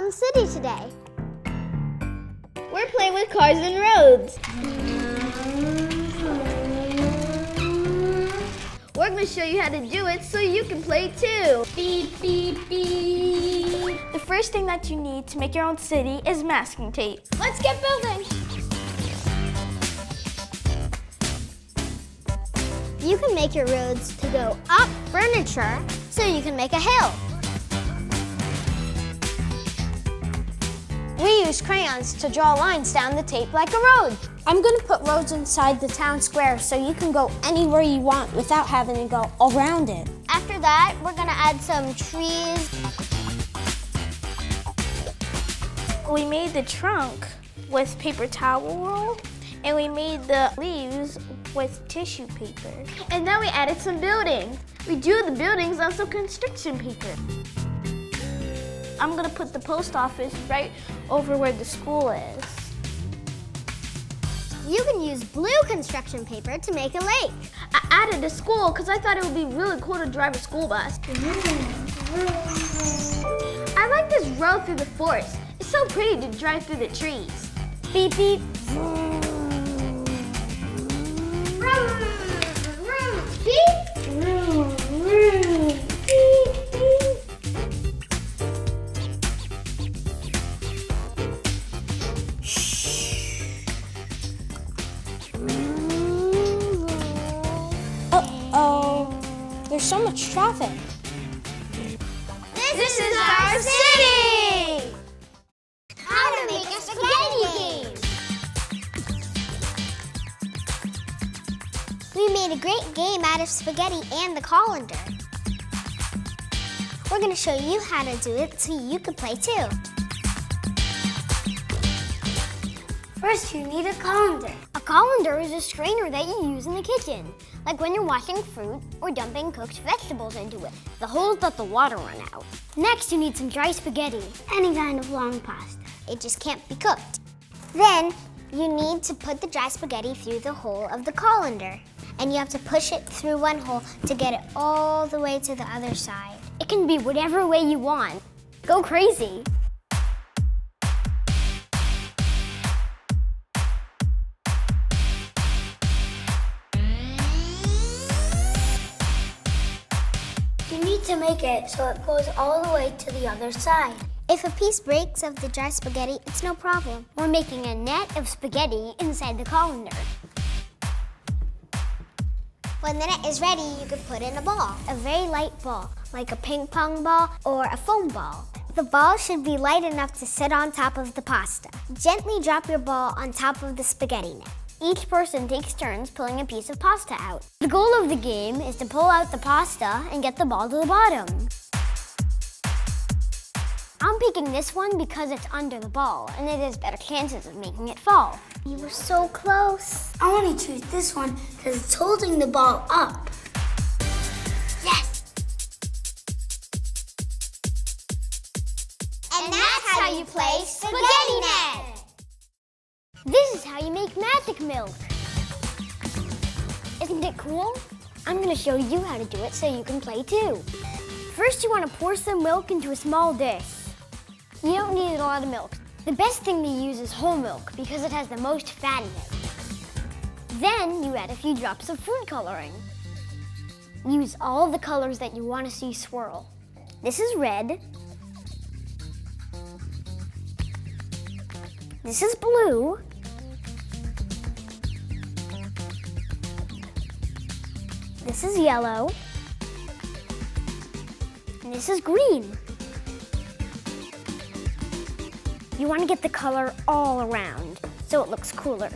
out in the city today? We're playing with cars and roads. We're going to show you how to do it so you can play too. Beep, beep, beep. The first thing that you need to make your own city is masking tape. Let's get building. You can make your roads to go up furniture so you can make a hill. We use crayons to draw lines down the tape like a road. I'm gonna put roads inside the town square so you can go anywhere you want without having to go around it. After that, we're gonna add some trees. We made the trunk with paper towel roll, and we made the leaves with tissue paper. And then we added some buildings. We drew the buildings on some construction paper. I'm gonna put the post office right over where the school is. You can use blue construction paper to make a lake. I added a school because I thought it would be really cool to drive a school bus. I like this road through the forest. It's so pretty to drive through the trees. Beep, beep. Uh-oh, there's so much traffic. This is our city! How to make a spaghetti game. We made a great game out of spaghetti and the colander. We're going to show you how to do it so you can play too. First, you need a colander. A colander is a strainer that you use in the kitchen, like when you're washing fruit or dumping cooked vegetables into it. The holes let the water run out. Next, you need some dry spaghetti, any kind of long pasta. It just can't be cooked. Then, you need to put the dry spaghetti through the hole of the colander, and you have to push it through one hole to get it all the way to the other side. It can be whatever way you want. Go crazy. You need to make it so it goes all the way to the other side. If a piece breaks of the dry spaghetti, it's no problem. We're making a net of spaghetti inside the colander. When the net is ready, you can put in a ball, a very light ball, like a ping pong ball or a foam ball. The ball should be light enough to sit on top of the pasta. Gently drop your ball on top of the spaghetti net. Each person takes turns pulling a piece of pasta out. The goal of the game is to pull out the pasta and get the ball to the bottom. I'm picking this one because it's under the ball and it has better chances of making it fall. You were so close. I want to choose this one because it's holding the ball up. Yes! And that's how you play spaghetti net. This is how you make magic milk. Isn't it cool? I'm going to show you how to do it so you can play too. First, you want to pour some milk into a small dish. You don't need a lot of milk. The best thing to use is whole milk because it has the most fat in it. Then you add a few drops of food coloring. Use all the colors that you want to see swirl. This is red. This is blue. This is yellow. And this is green. You want to get the color all around so it looks cooler.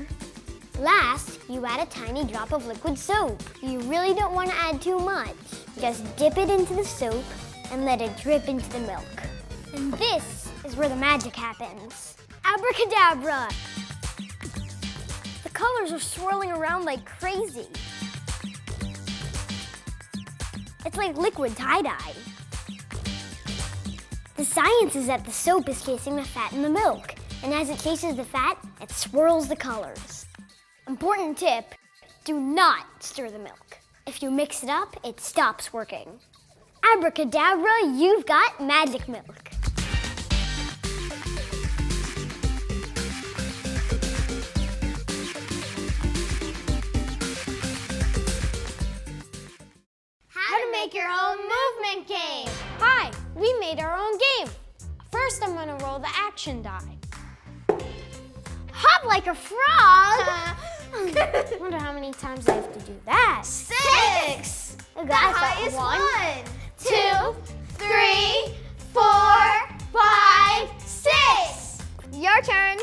Last, you add a tiny drop of liquid soap. You really don't want to add too much. Just dip it into the soap and let it drip into the milk. And this is where the magic happens. Abracadabra! The colors are swirling around like crazy. It's like liquid tie-dye. The science is that the soap is chasing the fat in the milk, and as it chases the fat, it swirls the colors. Important tip, do not stir the milk. If you mix it up, it stops working. Abracadabra, you've got magic milk. We made our own game. First, I'm gonna roll the action die. Hop like a frog? Wonder how many times I have to do that. 6. The highest 1, one. 2, 3, 4, 5, 6. Your turn.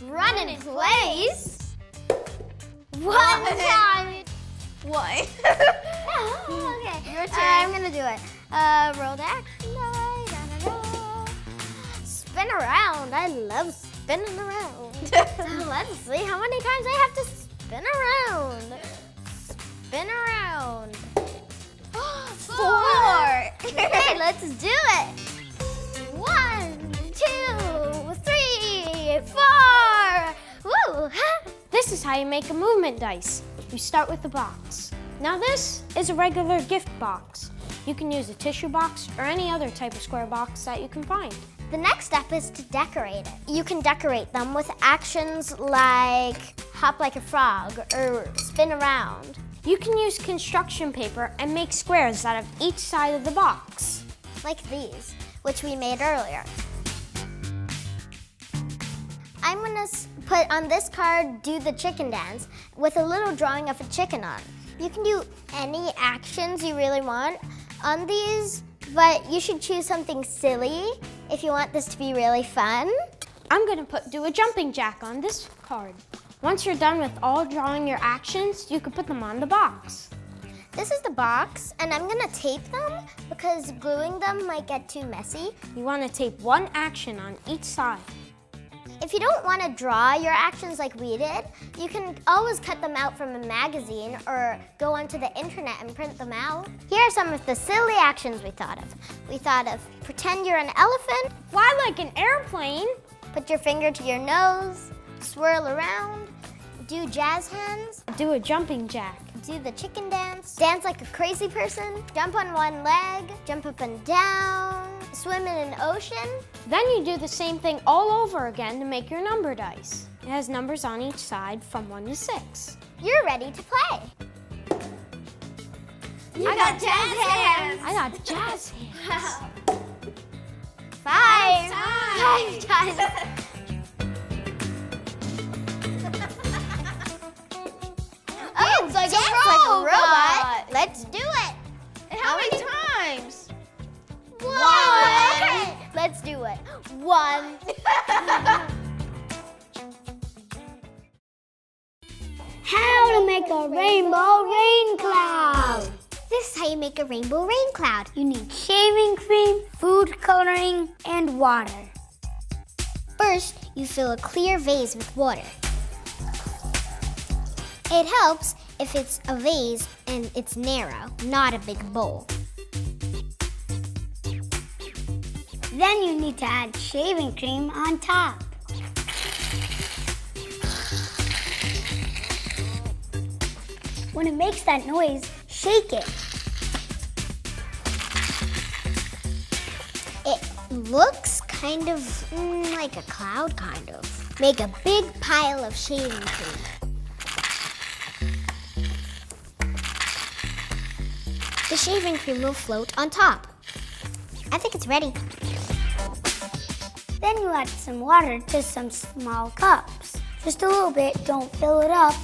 Run in place. One time. One. Okay. Your turn. I'm gonna do it. Roll the action die. Da-da-da. Spin around. I love spinning around. Let's see how many times I have to spin around. Spin around. 4. Okay, let's do it. 1, 2, 3, 4. Woo! This is how you make a movement dice. You start with the box. Now this is a regular gift box. You can use a tissue box or any other type of square box that you can find. The next step is to decorate it. You can decorate them with actions like hop like a frog or spin around. You can use construction paper and make squares out of each side of the box, like these, which we made earlier. I'm gonna put on this card, do the chicken dance, with a little drawing of a chicken on. You can do any actions you really want on these, but you should choose something silly if you want this to be really fun. I'm gonna do a jumping jack on this card. Once you're done with all drawing your actions, you can put them on the box. This is the box, and I'm gonna tape them because gluing them might get too messy. You wanna tape one action on each side. If you don't want to draw your actions like we did, you can always cut them out from a magazine or go onto the internet and print them out. Here are some of the silly actions we thought of. We thought of pretend you're an elephant, fly like an airplane, put your finger to your nose, swirl around, do jazz hands, do a jumping jack, do the chicken dance, dance like a crazy person, jump on one leg, jump up and down, swim in an ocean. Then you do the same thing all over again to make your number dice. It has numbers on each side from 1 to 6. You're ready to play. You got jazz hands. I got jazz hands. Five Five times. Oh, Dance like a dance like a robot. robot. Let's do it. And how many times? One. Okay, let's do it. 1. How to make a rainbow rain cloud. This is how you make a rainbow rain cloud. You need shaving cream, food coloring, and water. First, you fill a clear vase with water. It helps if it's a vase and it's narrow, not a big bowl. Then you need to add shaving cream on top. When it makes that noise, shake it. It looks kind of like a cloud, kind of. Make a big pile of shaving cream. The shaving cream will float on top. I think it's ready. Then you add some water to some small cups. Just a little bit, don't fill it up.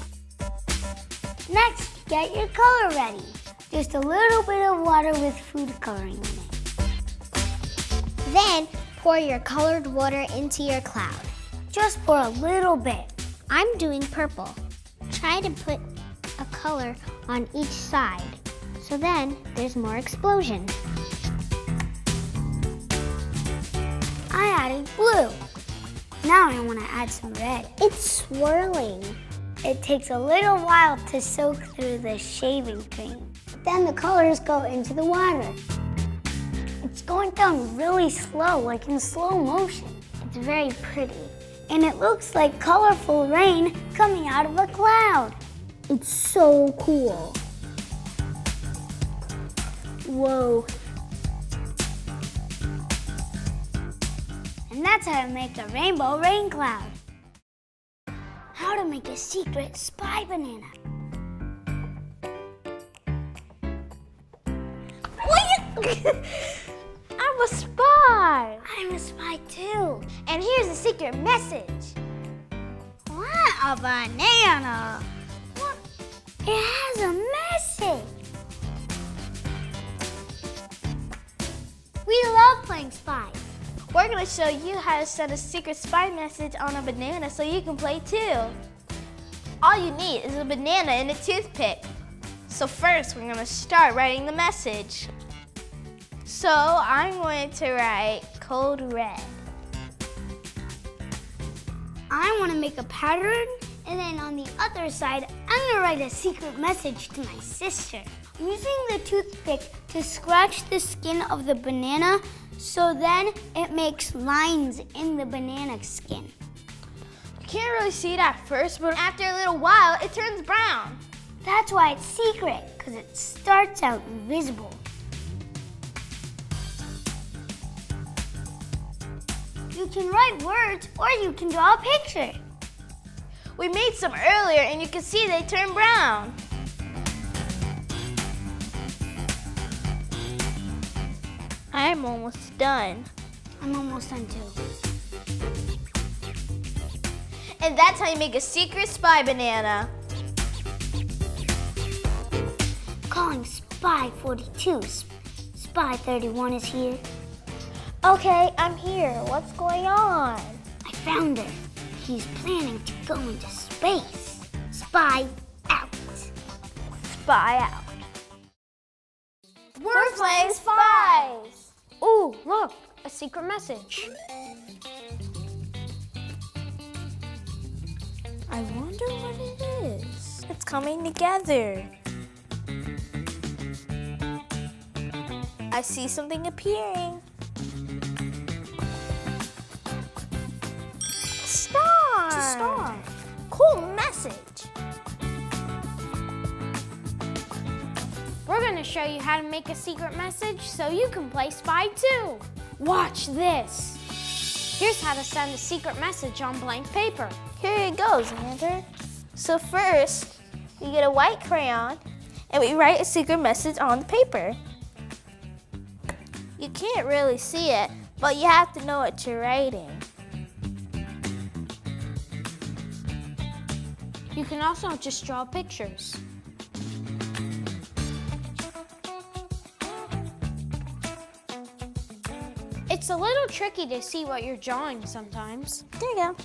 Next, get your color ready. Just a little bit of water with food coloring in it. Then, pour your colored water into your cloud. Just pour a little bit. I'm doing purple. Try to put a color on each side, so then there's more explosion. I added blue. Now I want to add some red. It's swirling. It takes a little while to soak through the shaving cream. Then the colors go into the water. It's going down really slow, like in slow motion. It's very pretty. And it looks like colorful rain coming out of a cloud. It's so cool. Whoa. And that's how to make a rainbow rain cloud. How to make a secret spy banana. Wait, I'm a spy. I'm a spy too. And here's a secret message. What? A banana. What? It has a message. We love playing spy. We're gonna show you how to send a secret spy message on a banana so you can play too. All you need is a banana and a toothpick. So first, we're gonna start writing the message. So I'm going to write code red. I want to make a pattern, and then on the other side, I'm going to write a secret message to my sister. I'm using the toothpick to scratch the skin of the banana, so then it makes lines in the banana skin. You can't really see it at first, but after a little while, it turns brown. That's why it's secret, because it starts out invisible. You can write words or you can draw a picture. We made some earlier and you can see they turn brown. I'm almost done. I'm almost done too. And that's how you make a secret spy banana. Calling Spy 42. Spy 31 is here. Okay, I'm here. What's going on? I found her. He's planning to go into space. Spy out. Spy out. We're playing spies. Ooh, look, a secret message. I wonder what it is. It's coming together. I see something appearing. Star. It's a star. Cool message. We're going to show you how to make a secret message so you can play spy too. Watch this. Here's how to send a secret message on blank paper. Here it goes, Xander. So first, we get a white crayon and we write a secret message on the paper. You can't really see it, but you have to know what you're writing. You can also just draw pictures. It's a little tricky to see what you're drawing sometimes. There you go.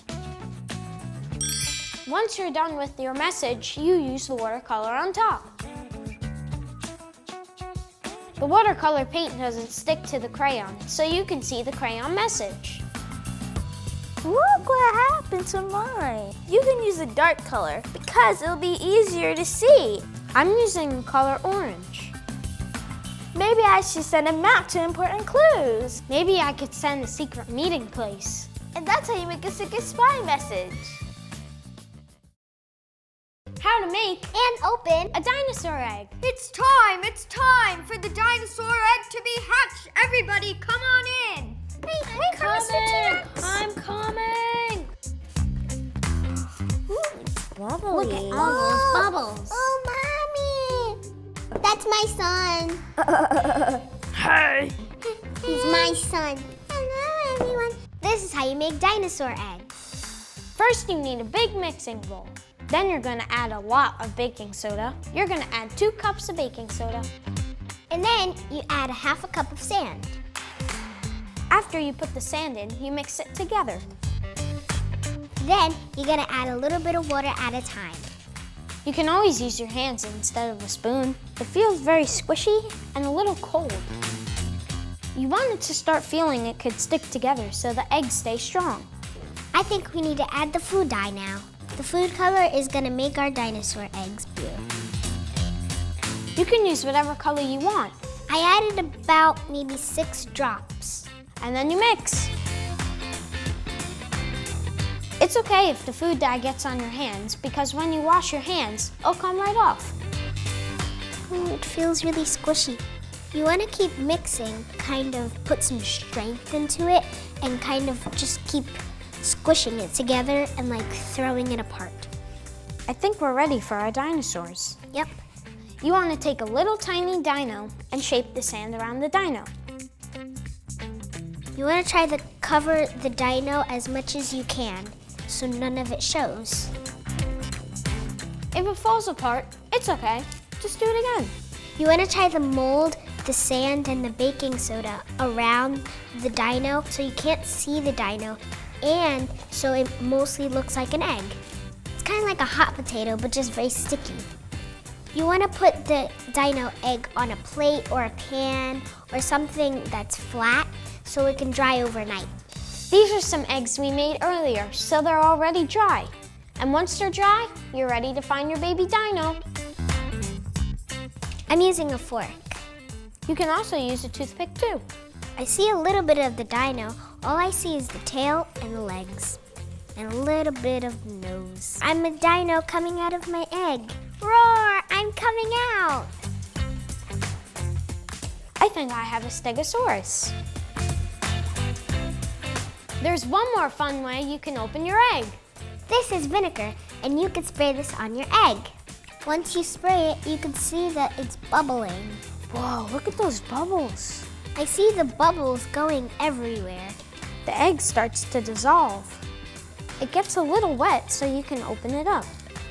Once you're done with your message, you use the watercolor on top. The watercolor paint doesn't stick to the crayon, so you can see the crayon message. Look what happened to mine. You can use a dark color because it'll be easier to see. I'm using the color orange. Maybe I should send a map to important clues. Maybe I could send a secret meeting place. And that's how you make a secret spy message. How to make And open. a dinosaur egg. It's time for the dinosaur egg to be hatched. Everybody, come on in. Hey, Coming! I'm coming! Bubbly. Look at all those bubbles. Oh, Mommy. That's my son. Hey! He's my son. Hello, everyone. This is how you make dinosaur eggs. First, you need a big mixing bowl. Then you're gonna add a lot of baking soda. You're gonna add 2 cups of baking soda. And then you add a half a cup of sand. After you put the sand in, you mix it together. Then you're gonna add a little bit of water at a time. You can always use your hands instead of a spoon. It feels very squishy and a little cold. You want it to start feeling it could stick together so the eggs stay strong. I think we need to add the food dye now. The food color is gonna make our dinosaur eggs blue. You can use whatever color you want, I added about maybe 6 drops. and then you mix. It's okay if the food dye gets on your hands because when you wash your hands, it'll come right off. Ooh, it feels really squishy. You wanna keep mixing, kind of put some strength into it, and kind of just keep squishing it together and like throwing it apart. I think we're ready for our dinosaurs. Yep. You want to take a little tiny dino and shape the sand around the dino. You want to try to cover the dino as much as you can, so none of it shows. If it falls apart, it's okay. Just do it again. You want to try to mold the sand and the baking soda around the dino so you can't see the dino, and so it mostly looks like an egg. It's kind of like a hot potato, but just very sticky. You want to put the dino egg on a plate or a pan or something that's flat so it can dry overnight. These are some eggs we made earlier, so they're already dry. And once they're dry, you're ready to find your baby dino. I'm using a fork. You can also use a toothpick too. I see a little bit of the dino. All I see is the tail and the legs, and a little bit of the nose. I'm a dino coming out of my egg. Roar, I'm coming out. I think I have a Stegosaurus. There's one more fun way you can open your egg. This is vinegar, and you can spray this on your egg. Once you spray it, you can see that it's bubbling. Whoa, look at those bubbles. I see the bubbles going everywhere. The egg starts to dissolve. It gets a little wet, so you can open it up.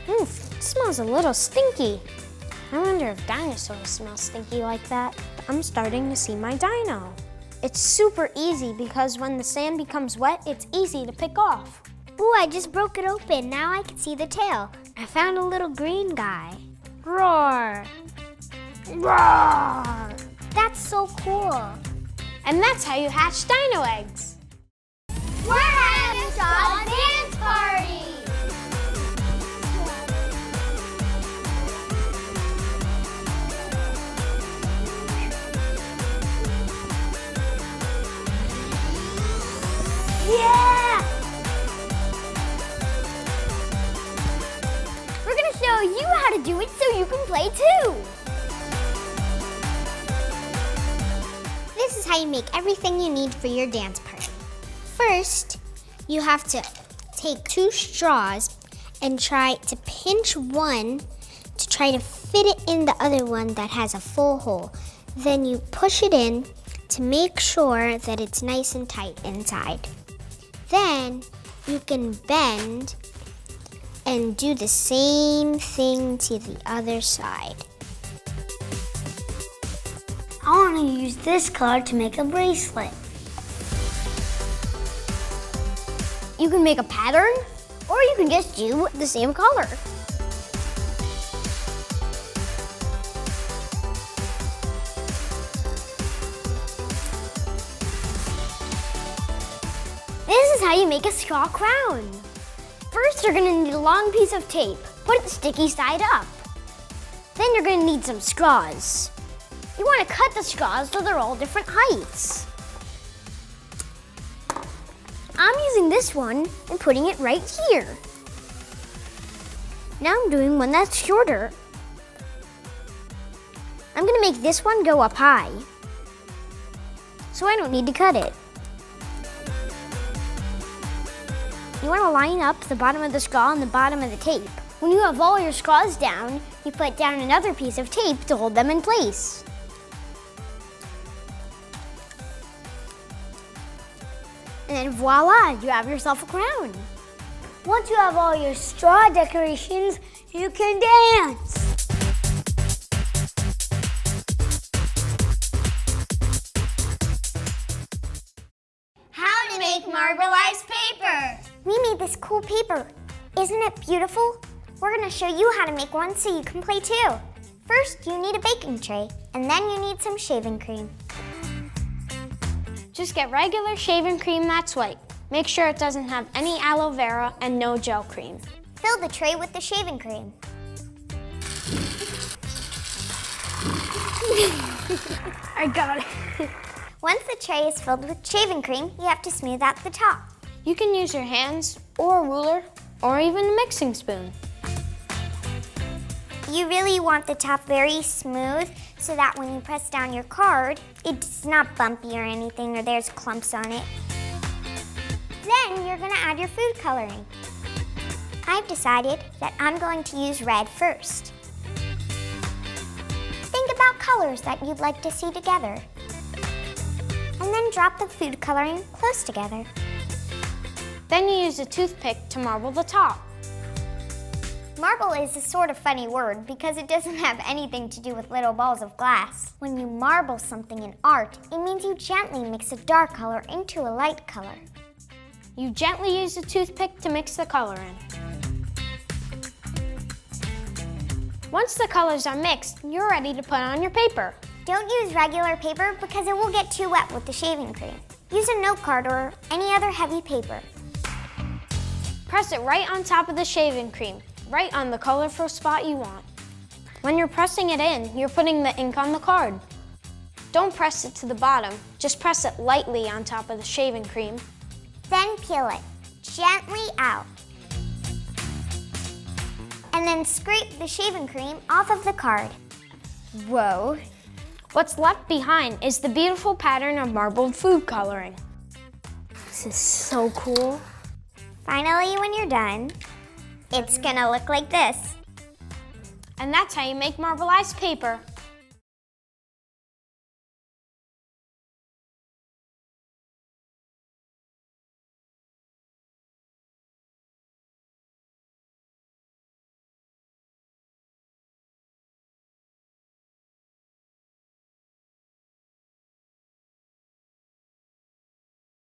Oof, it smells a little stinky. I wonder if dinosaurs smell stinky like that. I'm starting to see my dino. It's super easy because when the sand becomes wet, it's easy to pick off. Ooh, I just broke it open. Now I can see the tail. I found a little green guy. Roar. Roar. That's so cool. And that's how you hatch dino eggs. We're having a straw dance party! Yeah! We're gonna show you how to do it so you can play too! This is how you make everything you need for your dance party. First, you have to take 2 straws and try to pinch one to try to fit it in the other one that has a full hole. Then you push it in to make sure that it's nice and tight inside. Then you can bend and do the same thing to the other side. I want to use this color to make a bracelet. You can make a pattern, or you can just do the same color. This is how you make a straw crown. First, you're gonna need a long piece of tape. Put the sticky side up. Then you're gonna need some straws. You wanna cut the straws so they're all different heights. I'm using this one and putting it right here. Now I'm doing one that's shorter. I'm gonna make this one go up high, so I don't need to cut it. You wanna line up the bottom of the straw and the bottom of the tape. When you have all your straws down, you put down another piece of tape to hold them in place. And then voila, you have yourself a crown. Once you have all your straw decorations, you can dance. How to make marbleized paper. We made this cool paper. Isn't it beautiful? We're gonna show you how to make one so you can play too. First, you need a baking tray, and then you need some shaving cream. Just get regular shaving cream that's white. Make sure it doesn't have any aloe vera and no gel cream. Fill the tray with the shaving cream. I got it. Once the tray is filled with shaving cream, you have to smooth out the top. You can use your hands or a ruler or even a mixing spoon. You really want the top very smooth so that when you press down your card, it's not bumpy or anything or there's clumps on it. Then you're gonna add your food coloring. I've decided that I'm going to use red first. about colors that you'd like to see together. And then drop the food coloring close together. Then you use a toothpick to marble the top. Marble is a sort of funny word because it doesn't have anything to do with little balls of glass. When you marble something in art, it means you gently mix a dark color into a light color. You gently use a toothpick to mix the color in. Once the colors are mixed, you're ready to put on your paper. Don't use regular paper because it will get too wet with the shaving cream. Use a note card or any other heavy paper. Press it right on top of the shaving cream, right on the colorful spot you want. When you're pressing it in, you're putting the ink on the card. Don't press it to the bottom, just press it lightly on top of the shaving cream. Then peel it gently out. And then scrape the shaving cream off of the card. Whoa. What's left behind is the beautiful pattern of marbled food coloring. This is so cool. Finally, when you're done, it's gonna look like this. And that's how you make marbleized paper.